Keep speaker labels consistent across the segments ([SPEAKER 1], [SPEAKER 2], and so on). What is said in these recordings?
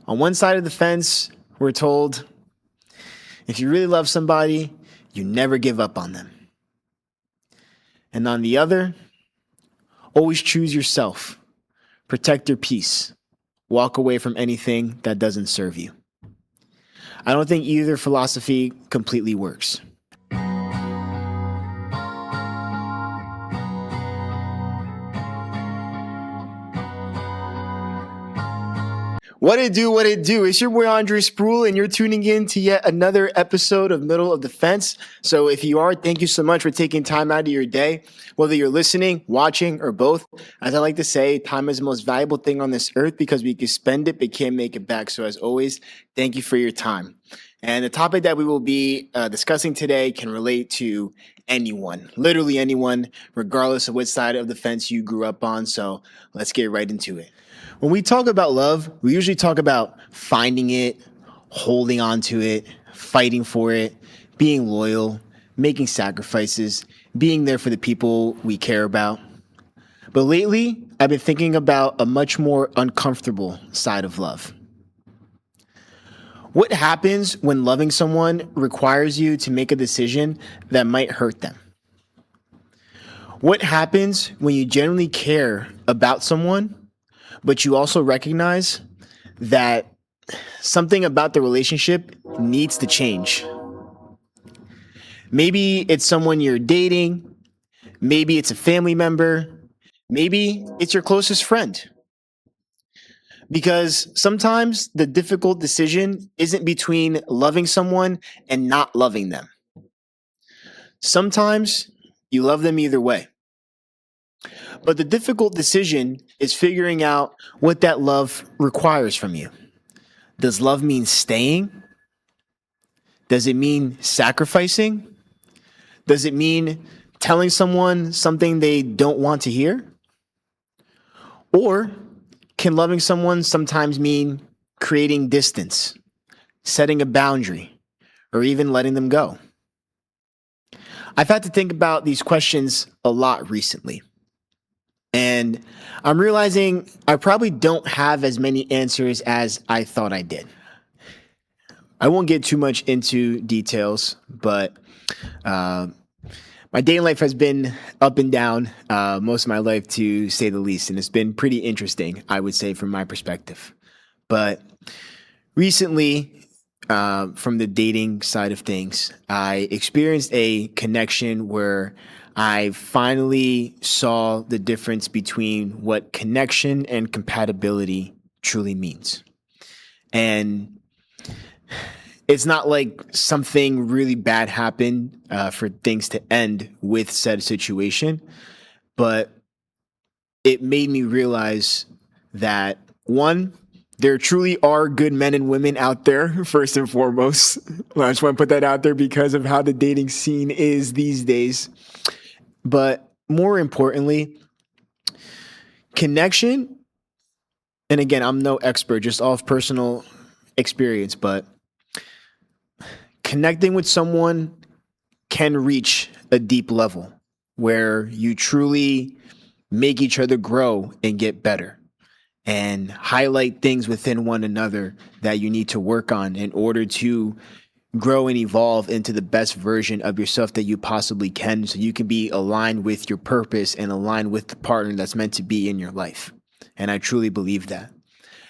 [SPEAKER 1] On one side of the fence, we're told if you really love somebody, you never give up on them. And on the other, always choose yourself, protect your peace, walk away from anything that doesn't serve you. I don't think either philosophy completely works. What it do, what it do. It's your boy Andre Spruell, and you're tuning in to yet another episode of Middle of the Fence. So if you are, thank you so much for taking time out of your day, whether you're listening, watching, or both. As I like to say, time is the most valuable thing on this earth because we can spend it, but can't make it back. So as always, thank you for your time. And the topic that we will be discussing today can relate to anyone, literally anyone, regardless of which side of the fence you grew up on. So let's get right into it. When we talk about love, we usually talk about finding it, holding on to it, fighting for it, being loyal, making sacrifices, being there for the people we care about. But lately, I've been thinking about a much more uncomfortable side of love. What happens when loving someone requires you to make a decision that might hurt them? What happens when you genuinely care about someone, but you also recognize that something about the relationship needs to change? Maybe it's someone you're dating, maybe it's a family member, maybe it's your closest friend. Because sometimes the difficult decision isn't between loving someone and not loving them. Sometimes you love them either way. But the difficult decision is figuring out what that love requires from you. Does love mean staying? Does it mean sacrificing? Does it mean telling someone something they don't want to hear? Or can loving someone sometimes mean creating distance, setting a boundary, or even letting them go? I've had to think about these questions a lot recently. And I'm realizing I probably don't have as many answers as I thought I did. I won't get too much into details, but my dating life has been up and down most of my life, to say the least. And it's been pretty interesting, I would say, from my perspective. But recently, from the dating side of things, I experienced a connection where I finally saw the difference between what connection and compatibility truly means. And it's not like something really bad happened for things to end with said situation, but it made me realize that, one, there truly are good men and women out there, first and foremost. I just want to put that out there because of how the dating scene is these days. But more importantly, connection, and again, I'm no expert, just off personal experience, but connecting with someone can reach a deep level where you truly make each other grow and get better and highlight things within one another that you need to work on in order to grow and evolve into the best version of yourself that you possibly can, so you can be aligned with your purpose and aligned with the partner that's meant to be in your life. And I truly believe that.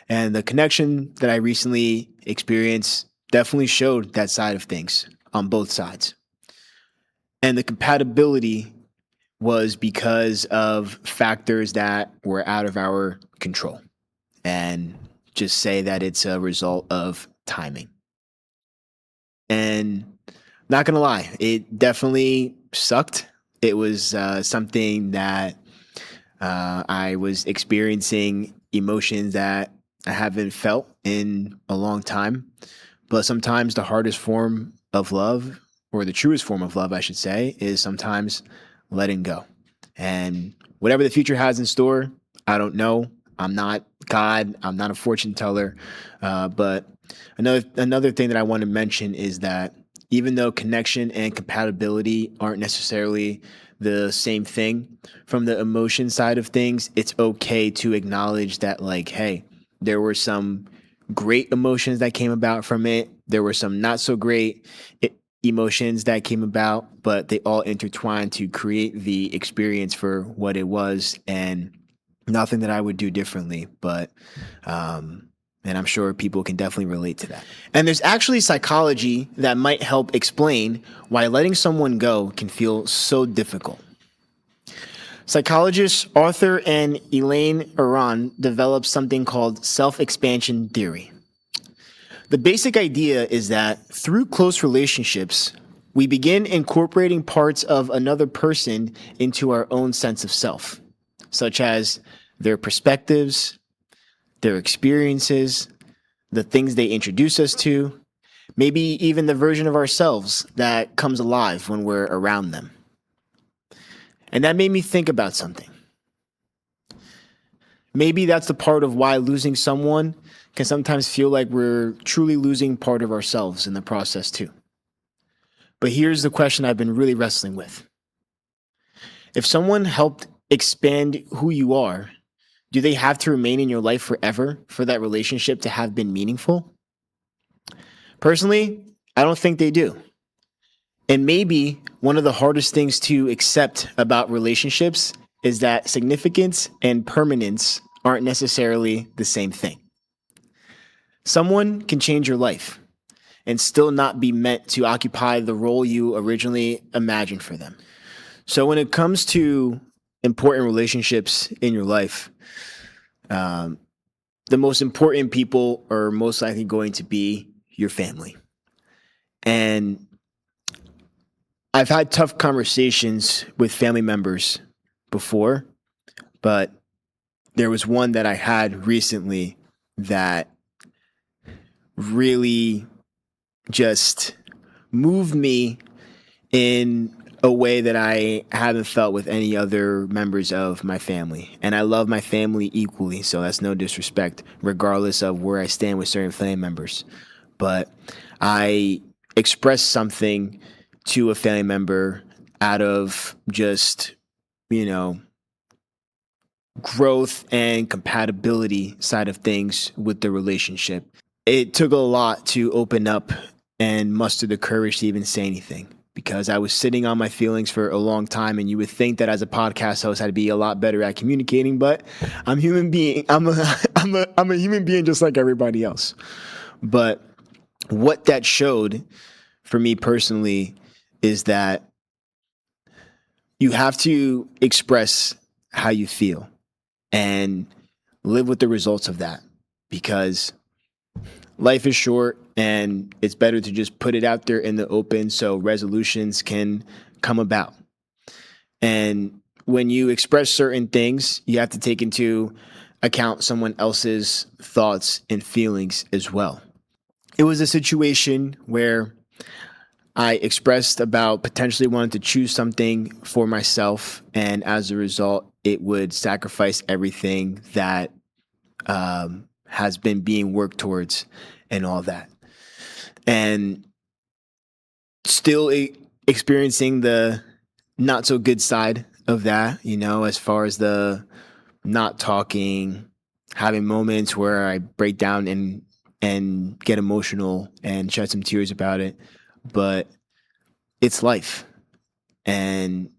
[SPEAKER 1] And the connection that I recently experienced definitely showed that side of things on both sides. And the compatibility was because of factors that were out of our control. And just say that it's a result of timing. And not gonna lie, it definitely sucked. It was something that I was experiencing emotions that I haven't felt in a long time. But sometimes the hardest form of love, or the truest form of love, I should say, is sometimes letting go. And whatever the future has in store, I don't know. I'm not God. I'm not a fortune teller. But another thing that I want to mention is that even though connection and compatibility aren't necessarily the same thing, from the emotion side of things, it's okay to acknowledge that, like, hey, there were some great emotions that came about from it. There were some not so great emotions that came about, but they all intertwined to create the experience for what it was, and nothing that I would do differently. But, and I'm sure people can definitely relate to that. And there's actually psychology that might help explain why letting someone go can feel so difficult. Psychologists Arthur and Elaine Aron developed something called self-expansion theory. The basic idea is that through close relationships, we begin incorporating parts of another person into our own sense of self, such as their perspectives, their experiences, the things they introduce us to, maybe even the version of ourselves that comes alive when we're around them. And that made me think about something. Maybe that's the part of why losing someone can sometimes feel like we're truly losing part of ourselves in the process too. But here's the question I've been really wrestling with. If someone helped expand who you are, do they have to remain in your life forever for that relationship to have been meaningful? Personally, I don't think they do. And maybe one of the hardest things to accept about relationships is that significance and permanence aren't necessarily the same thing. Someone can change your life and still not be meant to occupy the role you originally imagined for them. So when it comes to important relationships in your life, the most important people are most likely going to be your family. And I've had tough conversations with family members before, but there was one that I had recently that really just moved me in a way that I haven't felt with any other members of my family. And I love my family equally, so that's no disrespect, regardless of where I stand with certain family members. But I expressed something to a family member out of just, you know, growth and compatibility side of things with the relationship. It took a lot to open up and muster the courage to even say anything, because I was sitting on my feelings for a long time, and you would think that as a podcast host I'd be a lot better at communicating, but I'm human being. I'm a human being just like everybody else. But what that showed for me personally is that you have to express how you feel and live with the results of that, because life is short and it's better to just put it out there in the open so resolutions can come about. And when you express certain things, you have to take into account someone else's thoughts and feelings as well. It was a situation where I expressed about potentially wanting to choose something for myself, and as a result, it would sacrifice everything that has been being worked towards and all that. And still experiencing the not so good side of that, you know, as far as the not talking, having moments where I break down and get emotional and shed some tears about it. But it's life. And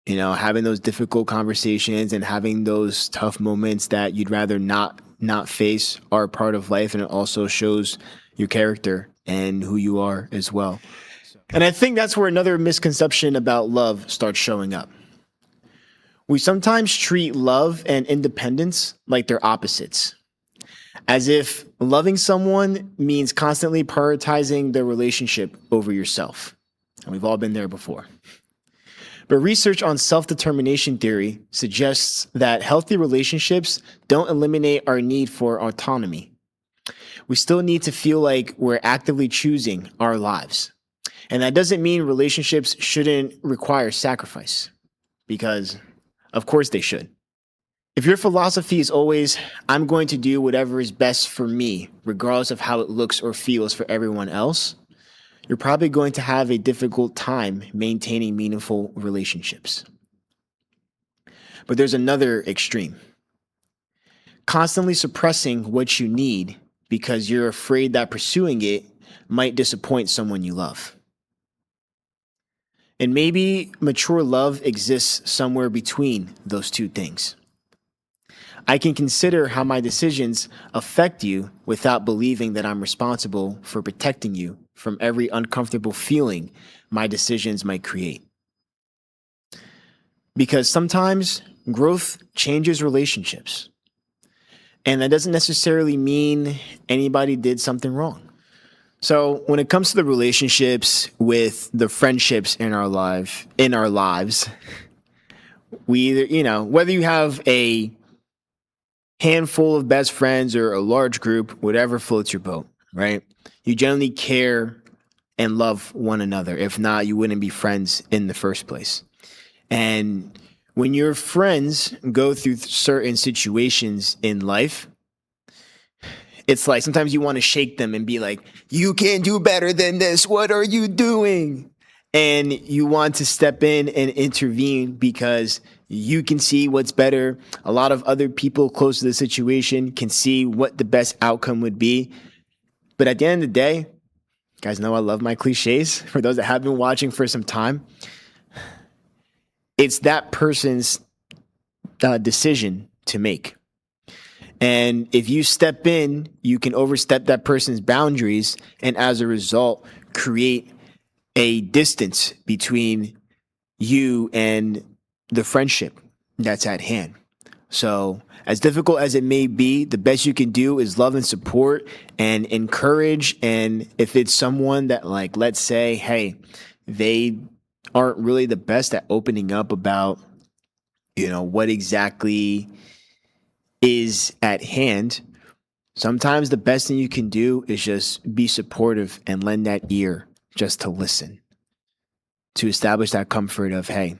[SPEAKER 1] you know, having those difficult conversations and having those tough moments that you'd rather not face are part of life, and it also shows your character and who you are as well. And I think that's where another misconception about love starts showing up. We sometimes treat love and independence like they're opposites, as if loving someone means constantly prioritizing the relationship over yourself. And we've all been there before. But research on self-determination theory suggests that healthy relationships don't eliminate our need for autonomy. We still need to feel like we're actively choosing our lives. And that doesn't mean relationships shouldn't require sacrifice, because of course they should. If your philosophy is always, I'm going to do whatever is best for me, regardless of how it looks or feels for everyone else, you're probably going to have a difficult time maintaining meaningful relationships. But there's another extreme. Constantly suppressing what you need because you're afraid that pursuing it might disappoint someone you love. And maybe mature love exists somewhere between those two things. I can consider how my decisions affect you without believing that I'm responsible for protecting you from every uncomfortable feeling my decisions might create. Because sometimes growth changes relationships. And that doesn't necessarily mean anybody did something wrong. So when it comes to the relationships with the friendships in our lives, we either, whether you have a handful of best friends or a large group, whatever floats your boat, right? You generally care and love one another. If not, you wouldn't be friends in the first place. And when your friends go through certain situations in life, it's like sometimes you want to shake them and be like, you can do better than this. What are you doing? And you want to step in and intervene because you can see what's better. A lot of other people close to the situation can see what the best outcome would be. But at the end of the day, you guys know I love my cliches. For those that have been watching for some time, it's that person's decision to make. And if you step in, you can overstep that person's boundaries and as a result, create a distance between you and the friendship that's at hand. So, as difficult as it may be, the best you can do is love and support and encourage. And if it's someone that, like, let's say, hey, they aren't really the best at opening up about, what exactly is at hand, sometimes the best thing you can do is just be supportive and lend that ear just to listen, to establish that comfort of, hey,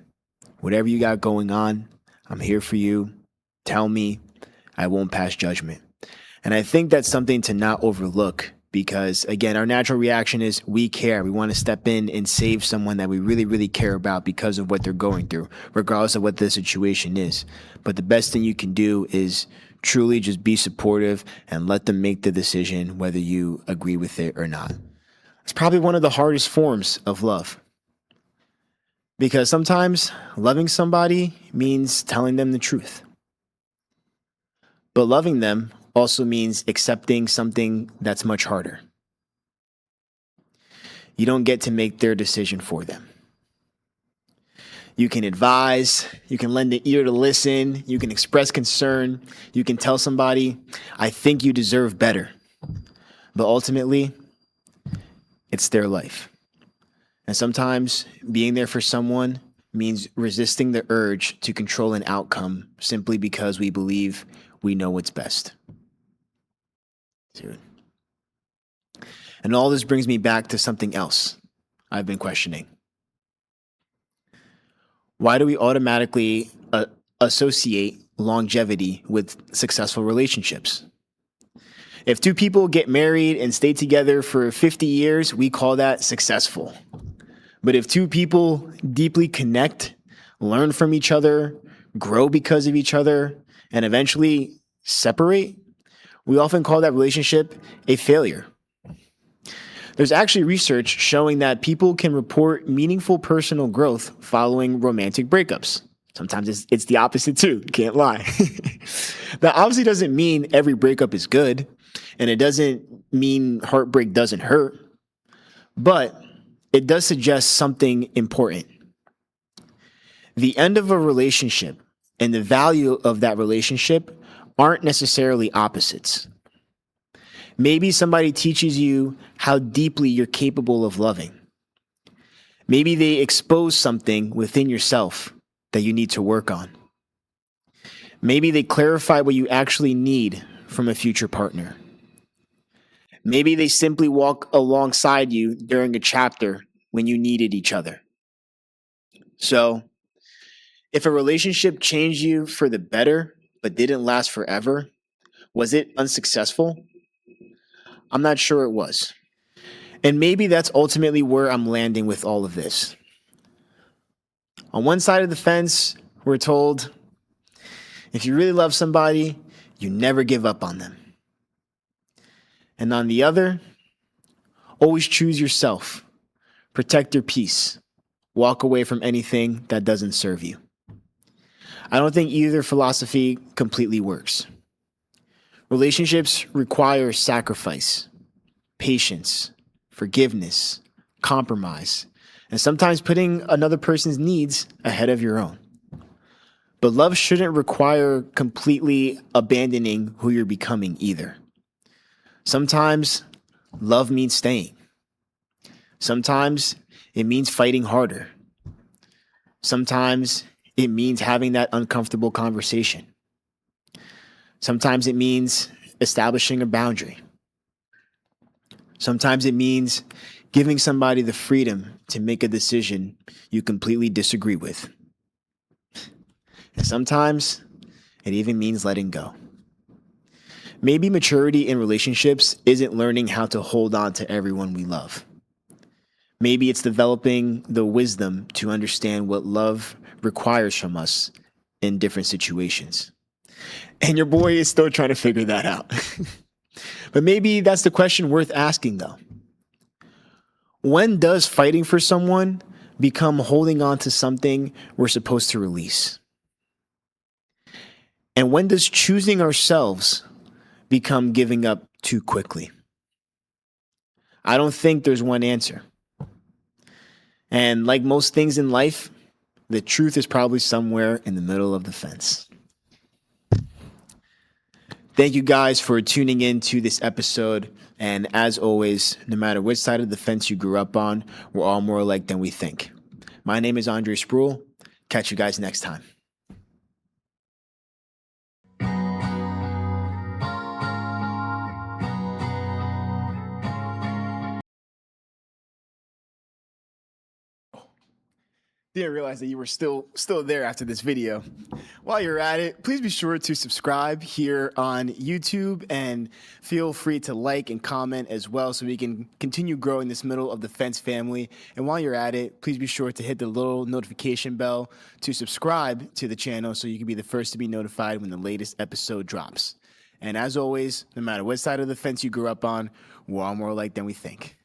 [SPEAKER 1] whatever you got going on, I'm here for you. Tell me, I won't pass judgment. And I think that's something to not overlook because, again, our natural reaction is we care. We want to step in and save someone that we really, really care about because of what they're going through, regardless of what the situation is. But the best thing you can do is truly just be supportive and let them make the decision whether you agree with it or not. It's probably one of the hardest forms of love. Because sometimes loving somebody means telling them the truth. But loving them also means accepting something that's much harder. You don't get to make their decision for them. You can advise, you can lend an ear to listen, you can express concern, you can tell somebody, I think you deserve better. But ultimately, it's their life. And sometimes being there for someone means resisting the urge to control an outcome simply because we believe we know what's best. Dude. And all this brings me back to something else I've been questioning. Why do we automatically associate longevity with successful relationships? If two people get married and stay together for 50 years, we call that successful. But if two people deeply connect, learn from each other, grow because of each other, and eventually separate, we often call that relationship a failure. There's actually research showing that people can report meaningful personal growth following romantic breakups. Sometimes it's the opposite too, can't lie. That obviously doesn't mean every breakup is good, and it doesn't mean heartbreak doesn't hurt, but it does suggest something important. The end of a relationship and the value of that relationship aren't necessarily opposites. Maybe somebody teaches you how deeply you're capable of loving. Maybe they expose something within yourself that you need to work on. Maybe they clarify what you actually need from a future partner. Maybe they simply walk alongside you during a chapter when you needed each other. So, if a relationship changed you for the better but didn't last forever, was it unsuccessful? I'm not sure it was. And maybe that's ultimately where I'm landing with all of this. On one side of the fence, we're told if you really love somebody, you never give up on them. And on the other, always choose yourself, protect your peace, walk away from anything that doesn't serve you. I don't think either philosophy completely works. Relationships require sacrifice, patience, forgiveness, compromise, and sometimes putting another person's needs ahead of your own. But love shouldn't require completely abandoning who you're becoming either. Sometimes love means staying. Sometimes it means fighting harder. Sometimes it means having that uncomfortable conversation. Sometimes it means establishing a boundary. Sometimes it means giving somebody the freedom to make a decision you completely disagree with. And sometimes it even means letting go. Maybe maturity in relationships isn't learning how to hold on to everyone we love. Maybe it's developing the wisdom to understand what love requires from us in different situations. And your boy is still trying to figure that out. But maybe that's the question worth asking, though. When does fighting for someone become holding on to something we're supposed to release? And when does choosing ourselves become giving up too quickly? I don't think there's one answer. And like most things in life, the truth is probably somewhere in the middle of the fence. Thank you guys for tuning in to this episode. And as always, no matter which side of the fence you grew up on, we're all more alike than we think. My name is Andre Spruell. Catch you guys next time. Didn't realize that you were still there after this video. While you're at it, please be sure to subscribe here on YouTube and feel free to like and comment as well so we can continue growing this middle of the fence family. And while you're at it, please be sure to hit the little notification bell to subscribe to the channel so you can be the first to be notified when the latest episode drops. And as always, no matter what side of the fence you grew up on, we're all more alike than we think.